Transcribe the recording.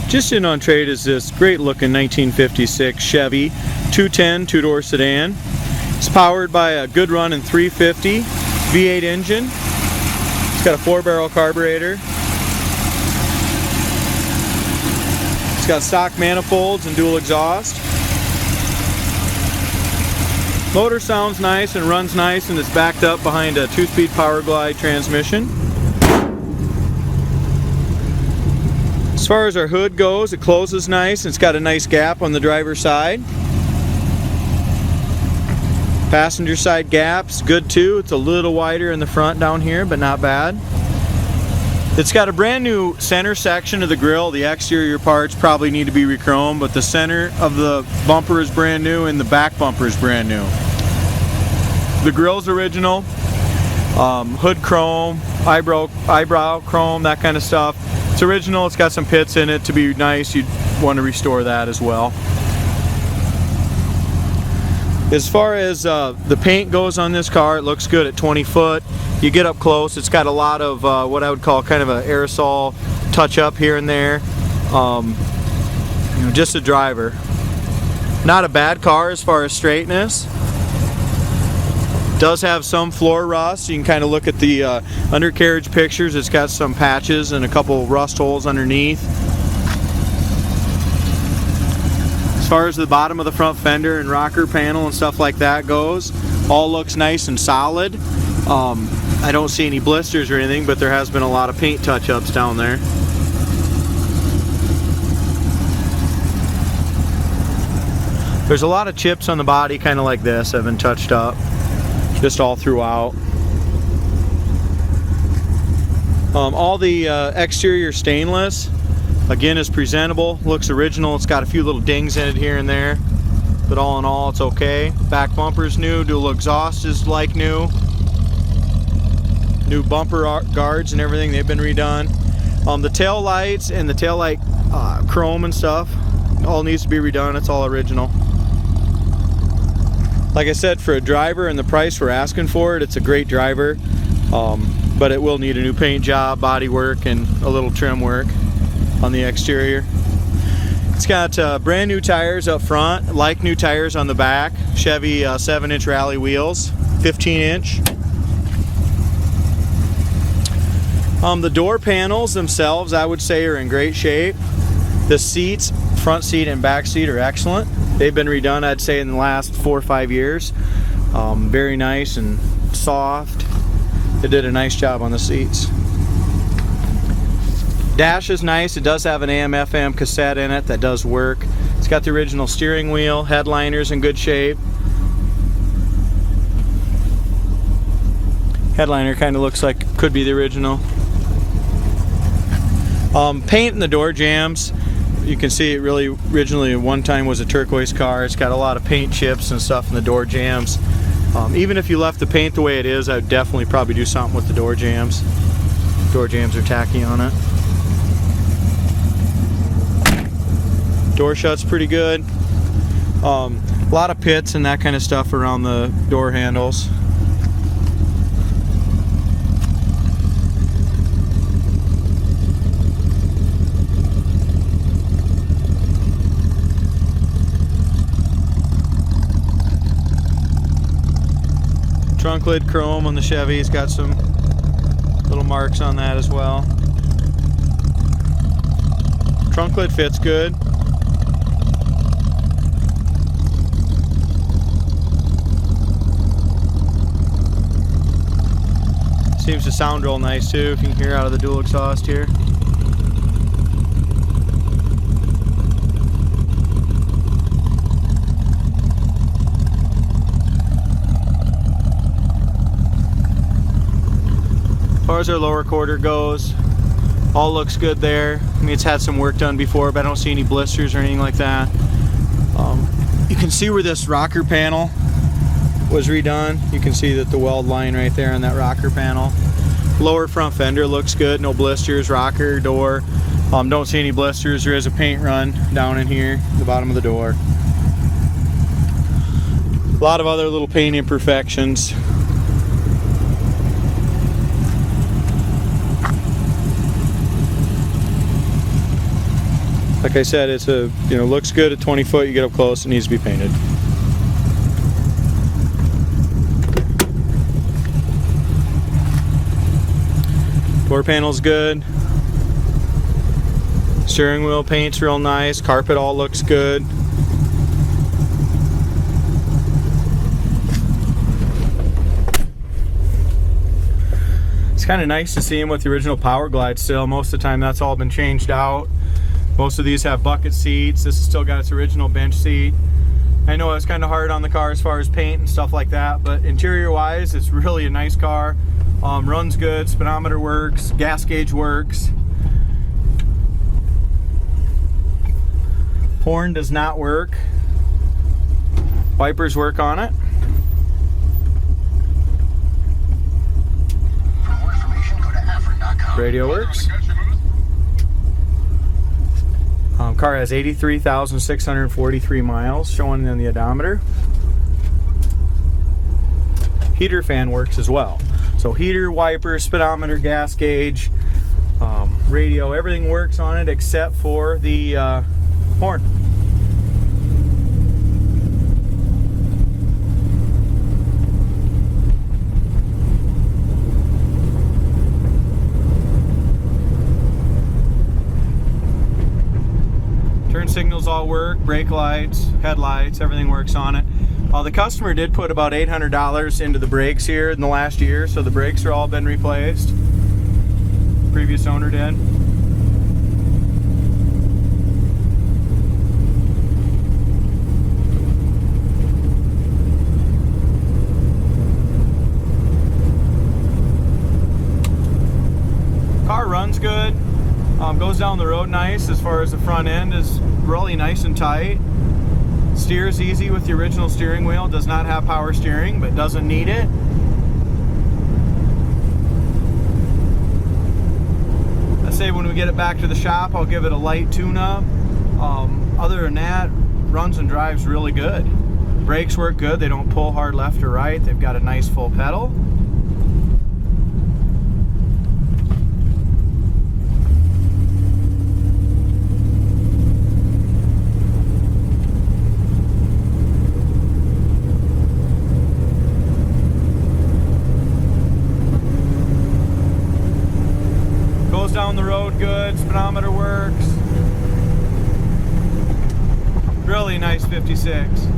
Just in on trade is this great looking 1956 Chevy 210 two-door sedan. It's powered by a good running 350 V8 engine. It's got a 4-barrel carburetor. It's got stock manifolds and dual exhaust. Motor sounds nice and runs nice, and it's backed up behind a 2-speed power glide transmission. As far as our hood goes, it closes nice and it's got a nice gap on the driver's side. Passenger side gap's good too. It's a little wider in the front down here, but not bad. It's got a brand new center section of the grille. The exterior parts probably need to be re-chromed, but the center of the bumper is brand new and the back bumper is brand new. The grille's original. Hood chrome, eyebrow chrome, that kind of stuff. It's original. It's got some pits in it. To be nice, you'd want to restore that as well. As far as the paint goes on this car, it looks good at 20 foot. You get up close, it's got a lot of what I would call kind of an aerosol touch up here and there. You know, just a driver. Not a bad car as far as straightness. Does have some floor rust. You can kind of look at the undercarriage pictures. It's got some patches and a couple rust holes underneath. As far as the bottom of the front fender and rocker panel and stuff like that goes, all looks nice and solid. I don't see any blisters or anything, but there has been a lot of paint touch-ups down there. There's a lot of chips on the body, kind of like this, have been touched up, just all throughout. All the exterior stainless, again, is presentable, looks original. It's got a few little dings in it here and there, but all in all, it's okay. Back bumper's new, dual exhaust is like new. New bumper guards and everything, they've been redone. The tail lights and the tail light chrome and stuff, all needs to be redone. It's all original. Like I said, for a driver and the price we're asking for it, it's a great driver, but it will need a new paint job, body work, and a little trim work on the exterior. It's got brand new tires up front, like new tires on the back. Chevy 7-inch rally wheels, 15-inch. The door panels themselves, I would say, are in great shape. The seats, front seat and back seat, are excellent. They've been redone, I'd say, in the last 4 or 5 years. Very nice and soft. They did a nice job on the seats. Dash is nice. It does have an AM/FM cassette in it that does work. It's got the original steering wheel. Headliner's in good shape. Headliner kind of looks like could be the original. Paint in the door jambs, you can see it really originally at one time was a turquoise car. It's got a lot of paint chips and stuff in the door jambs. Even if you left the paint the way it is, I would definitely probably do something with the door jambs. Door jambs are tacky on it. Door shut's pretty good. A lot of pits and that kind of stuff around the door handles. Trunk lid chrome on the Chevy. It's got some little marks on that as well. Trunk lid fits good. Seems to sound real nice too, if you can hear out of the dual exhaust here. As far as our lower quarter goes, all looks good there. I mean, it's had some work done before, but I don't see any blisters or anything like that. You can see where this rocker panel was redone. You can see that the weld line right there on that rocker panel. Lower front fender looks good, no blisters. Rocker, door, don't see any blisters. There is a paint run down in here, the bottom of the door. A lot of other little paint imperfections. Like I said, it's a, you know, looks good at 20 foot. You get up close, it needs to be painted. Door panel's good. Steering wheel paint's real nice. Carpet all looks good. It's kind of nice to see them with the original Power Glide still. Most of the time that's all been changed out. Most of these have bucket seats. This has still got its original bench seat. I know it's kind of hard on the car as far as paint and stuff like that, but interior wise it's really a nice car. Runs good, speedometer works, gas gauge works. Horn does not work. Wipers work on it. Radio works. Car has 83,643 miles showing in the odometer. Heater fan works as well. So heater, wiper, speedometer, gas gauge, radio, everything works on it except for the horn. Turn signals all work, brake lights, headlights, everything works on it. The customer did put about $800 into the brakes here in the last year, so the brakes are all been replaced. Previous owner did. Car runs good. Goes down the road nice. As far as the front end is really nice and tight. Steers easy with the original steering wheel. Does not have power steering, but doesn't need it. Let's say when we get it back to the shop, I'll give it a light tune-up. Other than that, runs and drives really good. Brakes work good. They don't pull hard left or right. They've got a nice full pedal. Down the road good, speedometer works. Really nice 56.